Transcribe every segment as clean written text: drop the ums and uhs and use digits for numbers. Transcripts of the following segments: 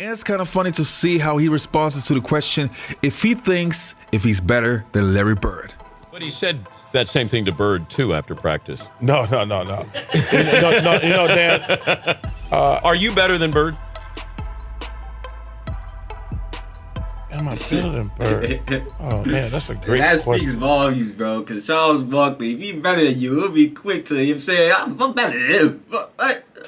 And it's kind of funny to see how he responds to the question if he's better than Larry Bird. But he said that same thing to Bird, too, after practice. No. no, Dan. Are you better than Bird? Am I better than Bird? Oh, man, that's a great that question. speaks volumes, bro, because Charles Barkley, if he's better than you, he'll be quick to him saying, I'm better than him.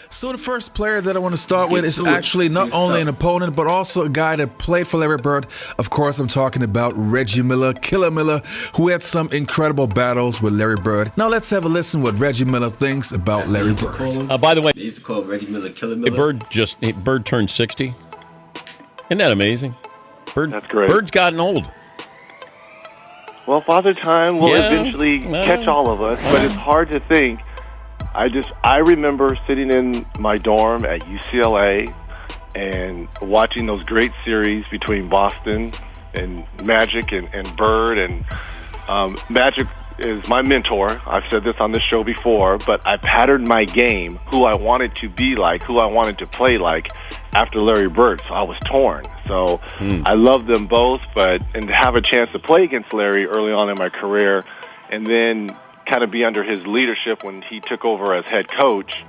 So the first player that I want to start with is actually not only an opponent, but also a guy that played for Larry Bird. Of course, I'm talking about Reggie Miller, Killer Miller, who had some incredible battles with Larry Bird. Now let's have a listen what Reggie Miller thinks about Larry Bird. By the way, they used to call Reggie Miller Killer Miller. Bird turned 60. Isn't that amazing? That's great. Bird's gotten old. Well, Father Time will eventually catch all of us, but it's hard to think. I remember sitting in my dorm at UCLA and watching those great series between Boston and Magic and Bird. And Magic is my mentor. I've said this on this show before, but I patterned my game, who I wanted to be like, who I wanted to play like, after Larry Bird. So I was torn. So I love them both, and to have a chance to play against Larry early on in my career, and then kind of be under his leadership when he took over as head coach,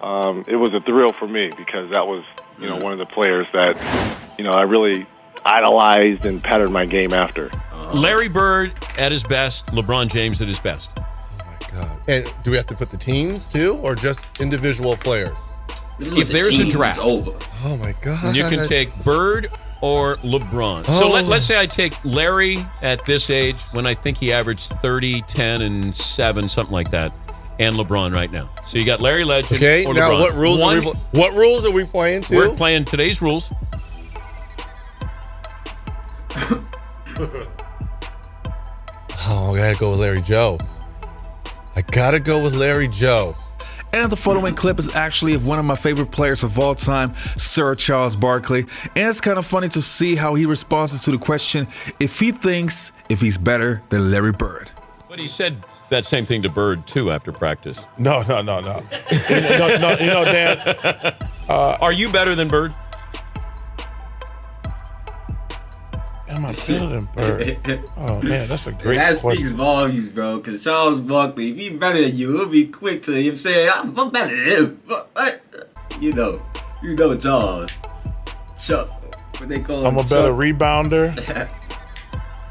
it was a thrill for me because that was, one of the players that, I really idolized and patterned my game after. Larry Bird at his best, LeBron James at his best. Oh, my God. And do we have to put the teams, too, or just individual players? If there's a draft, over. Oh, my God. You can take Bird or LeBron. So let's say I take Larry at this age when I think he averaged 30, 10, and 7, something like that, and LeBron right now. So you got Larry Legend or now LeBron. what rules are we playing to? We're playing today's rules. Oh, I gotta go with Larry Joe. And the following clip is actually of one of my favorite players of all time, Sir Charles Barkley. And it's kind of funny to see how he responds to the question if he's better than Larry Bird. But he said that same thing to Bird, too, after practice. No. Dan. Are you better than Bird? Am I better than Bird? Oh, man, that's a great that question. speaks volumes, bro, because Charles Barkley, if he's better than you, he'll be quick to him saying, I'm better than him. You know Charles. Chuck, what they call him? I'm a better rebounder.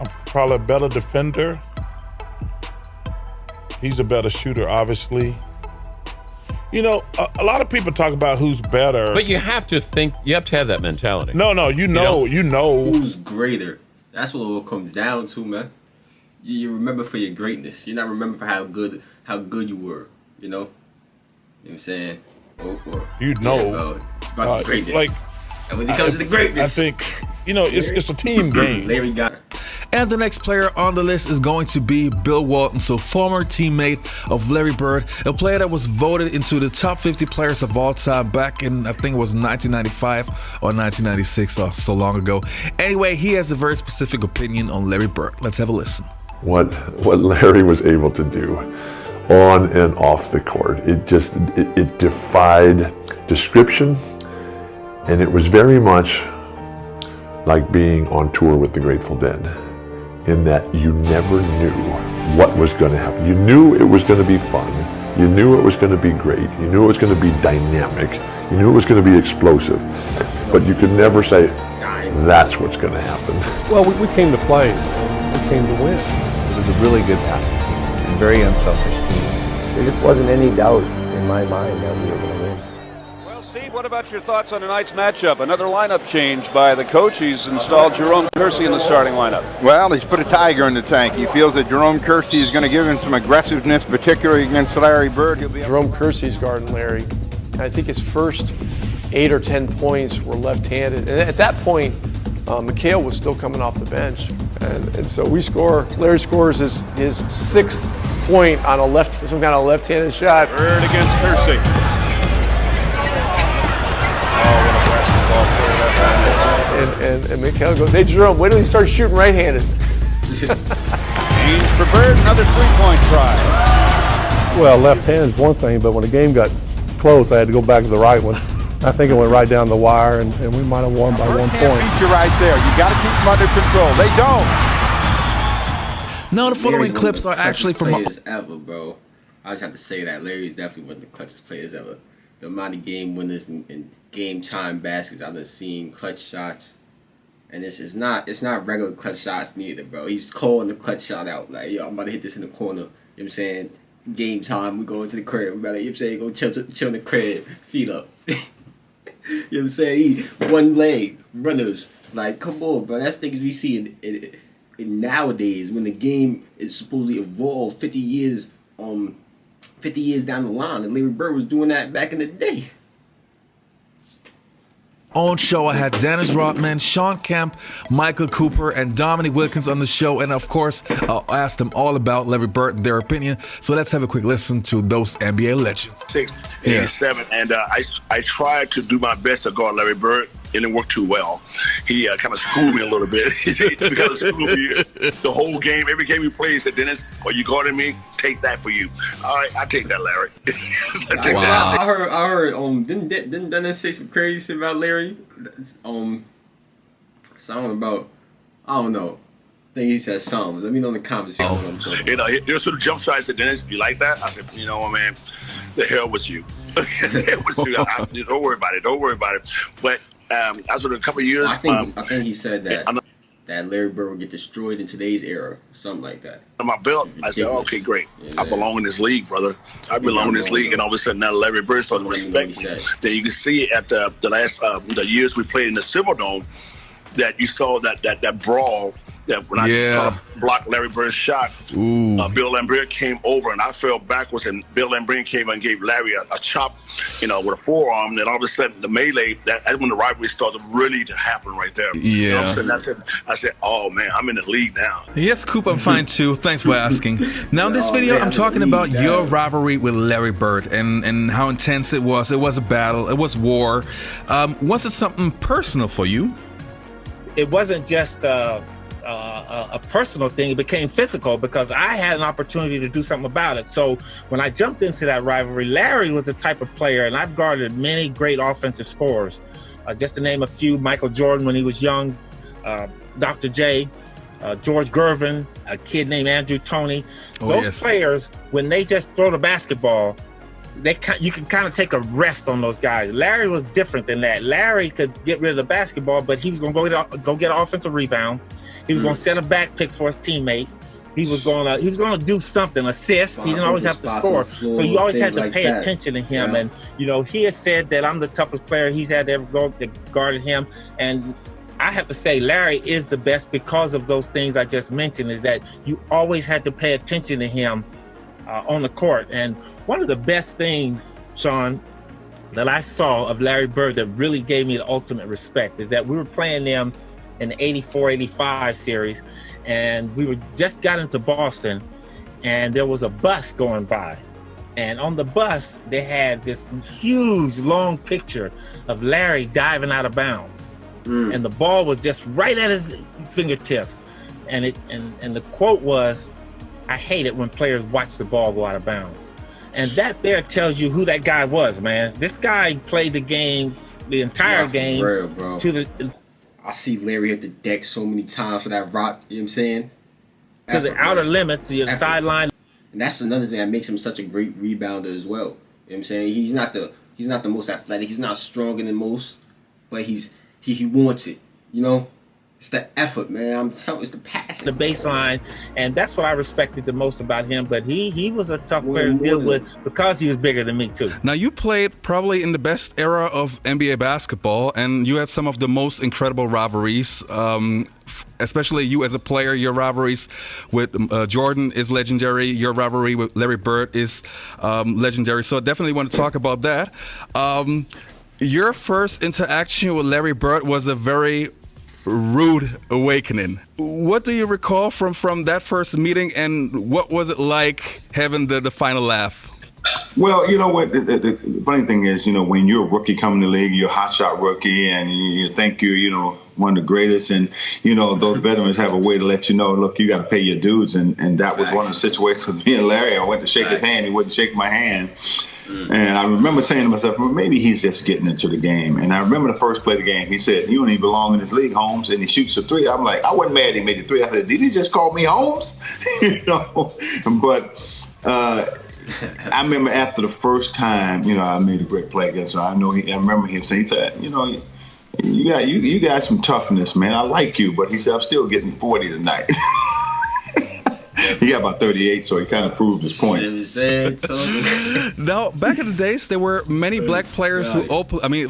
I'm probably a better defender. He's a better shooter, obviously. A lot of people talk about who's better. But you have to have that mentality. No, you know. Who's greater? That's what it all comes down to, man. You remember for your greatness. You're not remember for how good you were, You know what I'm saying? Bro, it's about the greatness. And when it comes to the greatness, I think, it's a team game. Larry got it. And the next player on the list is going to be Bill Walton, so former teammate of Larry Bird, a player that was voted into the top 50 players of all time back in, I think it was 1995 or 1996, or so long ago. Anyway, he has a very specific opinion on Larry Bird. Let's have a listen. What Larry was able to do on and off the court, it defied description, and it was very much like being on tour with the Grateful Dead, in that you never knew what was going to happen. You knew it was going to be fun. You knew it was going to be great. You knew it was going to be dynamic. You knew it was going to be explosive. But you could never say, that's what's going to happen. Well, we came to play. We came to win. It was a really good passing team, a very unselfish team. There just wasn't any doubt in my mind that we were going to win. Well, Steve, what about your thoughts on tonight's matchup? Another lineup change by the coach. He's installed Jerome Kersey in the starting lineup. Well, he's put a tiger in the tank. He feels that Jerome Kersey is going to give him some aggressiveness, particularly against Larry Bird. Jerome Kersey's guarding Larry. And I think his first 8 or 10 points were left-handed. And at that point, McHale was still coming off the bench. And so Larry scores his sixth point on some kind of left-handed shot. Bird against Kersey. And McHale goes, hey, Jerome, wait till he starts shooting right-handed. Change for Bird, another three-point try. Well, left hand is one thing, but when the game got close, I had to go back to the right one. I think it went right down the wire, and we might have won by 1 point. Beat you right there. You got to keep them under control. They don't. Now the following clips are Larry's actually from. players ever, bro. I just have to say that Larry's definitely one of the clutchest players ever. The amount of game winners and game time baskets I've seen, clutch shots, and it's not regular clutch shots neither, bro. He's calling the clutch shot out like, yo, I'm about to hit this in the corner. You know what I'm saying? Game time, we go into the crib. We better, you know what I'm saying, go chill in the crib, feet up. You know what I'm saying? One leg runners, like, come on, bro. That's things we see in nowadays when the game is supposedly evolved 50 years down the line, and Larry Bird was doing that back in the day. On show, I had Dennis Rodman, Sean Kemp, Michael Cooper, and Dominique Wilkins on the show, and of course, I asked them all about Larry Bird and their opinion. So let's have a quick listen to those NBA legends. 87, and I tried to do my best to guard Larry Bird. It didn't work too well. He kind of schooled me a little bit. Because schooled me the whole game. Every game we played, he said, Dennis, are you guarding me? Take that for you. All right, I take that, Larry. I heard. Didn't Dennis say some crazy shit about Larry? Something about, I don't know. I think he said something. Let me know in the comments. You know, there's sort of jump shot. I said, Dennis, you like that? I said, you know what, man, the hell with you. Don't worry about it. Don't worry about it. But after a couple of years, I think he said that Larry Bird would get destroyed in today's era, something like that. On my belt, I said, okay, great. I belong in this league, brother. I belong in this league, and all of a sudden now Larry Bird started to respect me. Then you can see at the last the years we played in the Silverdome that you saw that brawl. That when I tried to block Larry Bird's shot, Bill Lambert came over and I fell backwards, and Bill Lambert came and gave Larry a chop, with a forearm. Then all of a sudden the melee, that's when the rivalry started really to happen right there. Yeah. You know what I'm saying? I said, oh man, I'm in the league now. Yes, Coop, I'm fine too. Thanks for asking. Now in this video, I'm talking about your rivalry with Larry Bird and how intense it was. It was a battle. It was war. Was it something personal for you? It wasn't just a personal thing. It became physical because I had an opportunity to do something about it. So when I jumped into that rivalry, Larry was the type of player, and I've guarded many great offensive scorers. Just to name a few: Michael Jordan when he was young, Dr. J, George Gervin, a kid named Andrew Toney. Those players, when they just throw the basketball, you can kind of take a rest on those guys. Larry was different than that. Larry could get rid of the basketball, but he was going to go get an offensive rebound. He was going to set a back pick for his teammate. He was going to do something, assist. He didn't always have to score. So you always had to pay attention to him. And, he has said that I'm the toughest player he's had to ever guarded him. And I have to say Larry is the best because of those things I just mentioned, is that you always had to pay attention to him on the court. And one of the best things, Sean, that I saw of Larry Bird that really gave me the ultimate respect is that we were playing them in the 84-85 series, and we just got into Boston, and there was a bus going by. And on the bus, they had this huge, long picture of Larry diving out of bounds. And the ball was just right at his fingertips. And the quote was, "I hate it when players watch the ball go out of bounds." And that there tells you who that guy was, man. This guy played the game, the entire game. For real, bro. I see Larry hit the deck so many times for that rock, you know what I'm saying? To the outer limits, the sideline. And that's another thing that makes him such a great rebounder as well. You know what I'm saying? He's not the most athletic, he's not stronger than most, but he wants it, It's the effort, man. I'm telling you, it's the passion. The baseline, and that's what I respected the most about him. But he was a tough player to deal with because he was bigger than me too. Now, you played probably in the best era of NBA basketball, and you had some of the most incredible rivalries. Especially you as a player, your rivalries with Jordan is legendary. Your rivalry with Larry Bird is legendary. So I definitely want to talk about that. Your first interaction with Larry Bird was a very rude awakening. What do you recall from that first meeting, and what was it like having the final laugh? Well, you know what? The funny thing is, when you're a rookie coming to the league, you're a hotshot rookie, and you think you're, one of the greatest, and those veterans have a way to let you know, look, you got to pay your dues, and that was one of the situations with me and Larry. I went to shake his hand, he wouldn't shake my hand, and I remember saying to myself, well, maybe he's just getting into the game. And I remember the first play of the game, he said, "You don't even belong in this league, Holmes," and he shoots a three. I'm like, I wasn't mad he made the three. I said, did he just call me Holmes? But. I remember after the first time, I made a great play against him. I remember him saying, he said, you got some toughness, man. I like you, but he said, I'm still getting 40 tonight. He got about 38, so he kind of proved his point. Now, back in the days, there were many black players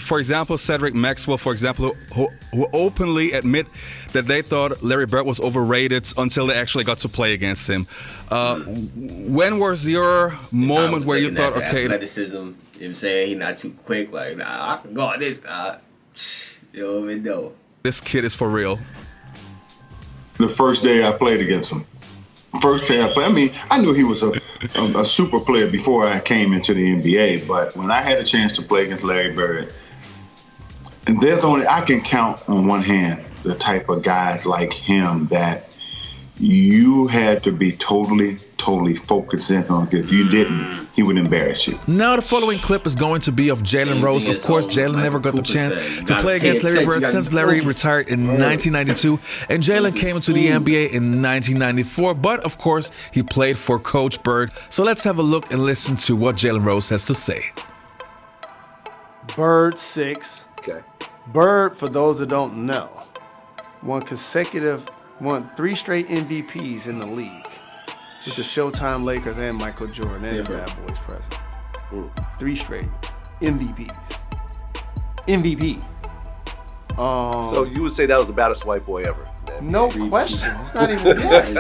for example, Cedric Maxwell, for example, who openly admit that they thought Larry Bird was overrated until they actually got to play against him. When was your moment where you thought, okay, athleticism, you know what I'm saying? He's not too quick. Like, nah, I can guard this guy. You don't even know. This kid is for real. The first day I played against him. First day I played, I knew he was a super player before I came into the NBA, but when I had a chance to play against Larry Bird, and I can count on one hand the type of guys like him that you had to be totally focused in on. If you didn't, he would embarrass you. Now the following clip is going to be of Jalen Rose. Of course, Jalen never got the chance to play against Larry Bird since Larry retired in 1992, and Jalen came into the NBA in 1994. But of course, he played for Coach Bird. So let's have a look and listen to what Jalen Rose has to say. Bird 6. Okay. Bird, for those that don't know, won 3 straight MVPs in the league with the Showtime Lakers and Michael Jordan and the Bad Boys present. 3 straight MVPs. MVP. So you would say that was the baddest white boy ever? No question. It's not even yes.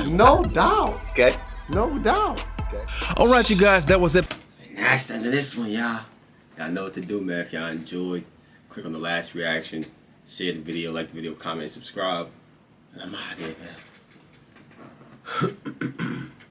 No doubt. Okay. No doubt. Okay. All right, you guys, that was it. And that's the end of this one, y'all. Y'all know what to do, man. If y'all enjoyed, click on the last reaction, share the video, like the video, comment, subscribe. And I'm out of here, man.